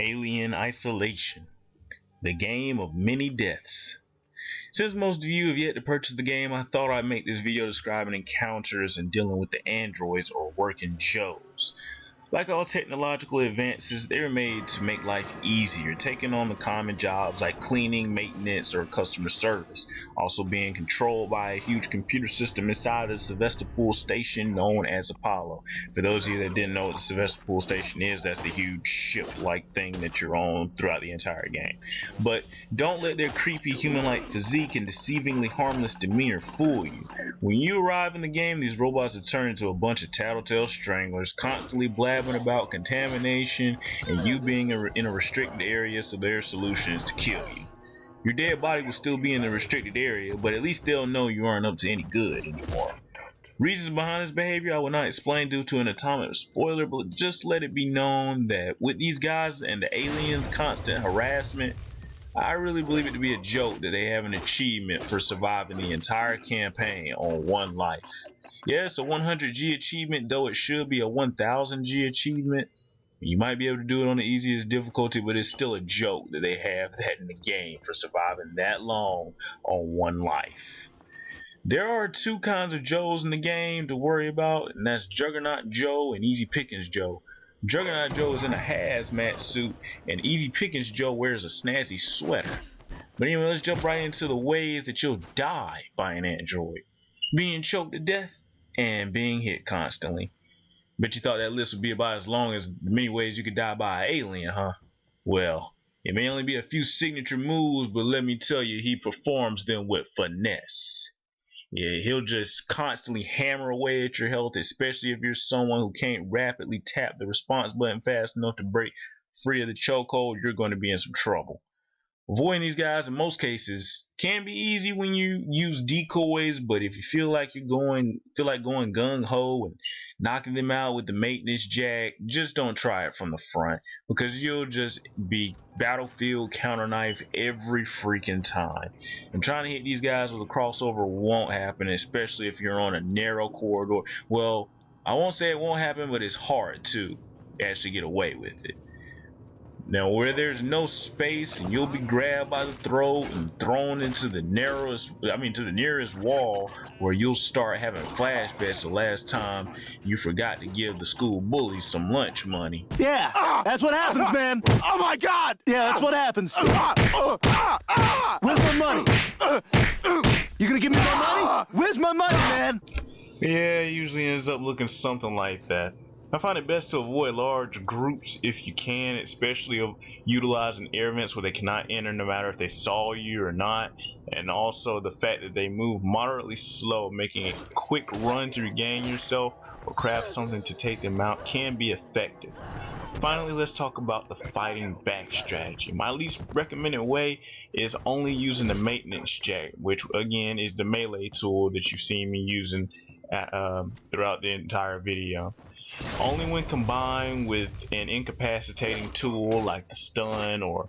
Alien Isolation, the game of many deaths. Since most of you have yet to purchase the game, I thought I'd make this video describing encounters and dealing with the androids or working Joes. Like all technological advances, they were made to make life easier, taking on the common jobs like cleaning, maintenance, or customer service, also being controlled by a huge computer system inside the Sevastopol station known as Apollo. For those of you that didn't know what the Sevastopol station is, that's the huge ship-like thing that you're on throughout the entire game. But don't let their creepy human-like physique and deceivingly harmless demeanor fool you. When you arrive in the game, these robots are turned into a bunch of tattletale stranglers, constantly blabbing about contamination and you being in a restricted area, so their solution is to kill you. Your dead body will still be in the restricted area, but at least they'll know you aren't up to any good anymore. Reasons behind this behavior I will not explain due to an atomic spoiler, but just let it be known that with these guys and the aliens' constant harassment, I really believe it to be a joke that they have an achievement for surviving the entire campaign on one life. Yeah, it's a 100G achievement, though it should be a 1000G achievement. You might be able to do it on the easiest difficulty, but it's still a joke that they have that in the game for surviving that long on one life. There are two kinds of Joes in the game to worry about, and that's Juggernaut Joe and Easy Pickings Joe. Juggernaut Joe is in a hazmat suit, and Easy Pickings Joe wears a snazzy sweater. But anyway, let's jump right into the ways that you'll die by an android. Being choked to death and being hit constantly. Bet you thought that list would be about as long as the many ways you could die by an alien, huh? Well, it may only be a few signature moves, but let me tell you, he performs them with finesse. Yeah, he'll just constantly hammer away at your health, especially if you're someone who can't rapidly tap the response button fast enough to break free of the chokehold. You're going to be in some trouble. Avoiding these guys in most cases can be easy when you use decoys, but if you feel like going gung-ho and knocking them out with the maintenance jack, just don't try it from the front, because you'll just be battlefield counter knife every freaking time. And trying to hit these guys with a crossover won't happen, especially if you're on a narrow corridor. Well, I won't say it won't happen, but it's hard to actually get away with it. Now, where there's no space and you'll be grabbed by the throat and thrown into the nearest wall, where you'll start having flashbacks the last time you forgot to give the school bullies some lunch money. Yeah, that's what happens, man. Oh my God! Yeah, that's what happens. Where's my money? You gonna give me my money? Where's my money, man? Yeah, it usually ends up looking something like that. I find it best to avoid large groups if you can, especially of utilizing air vents where they cannot enter no matter if they saw you or not, and also the fact that they move moderately slow. Making a quick run to regain yourself or craft something to take them out can be effective. Finally, let's talk about the fighting back strategy. My least recommended way is only using the maintenance jack, which again is the melee tool that you've seen me using throughout the entire video. Only when combined with an incapacitating tool like the stun or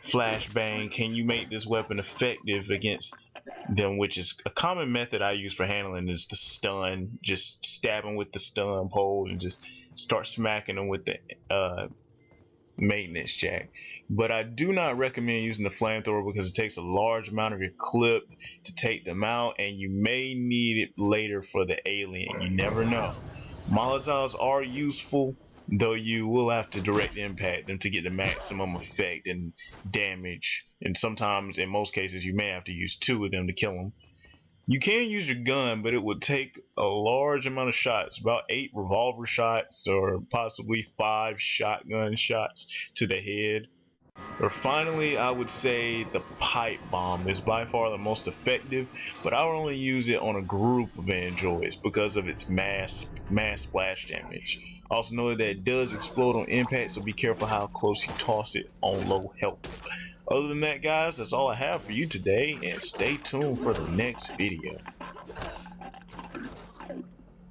flashbang can you make this weapon effective against them, which is a common method I use for handling is the stun. Just stabbing with the stun pole and just start smacking them with the maintenance jack. But I do not recommend using the flamethrower because it takes a large amount of your clip to take them out, and you may need it later for the alien. You never know. Molotovs are useful, though you will have to direct impact them to get the maximum effect and damage, and sometimes in most cases you may have to use 2 of them to kill them. You can use your gun, but it would take a large amount of shots, about 8 revolver shots or possibly 5 shotgun shots to the head. Or finally, I would say the pipe bomb is by far the most effective, but I would only use it on a group of androids because of its mass splash damage. Also know that it does explode on impact, so be careful how close you toss it on low health. Other than that, guys, that's all I have for you today, and stay tuned for the next video.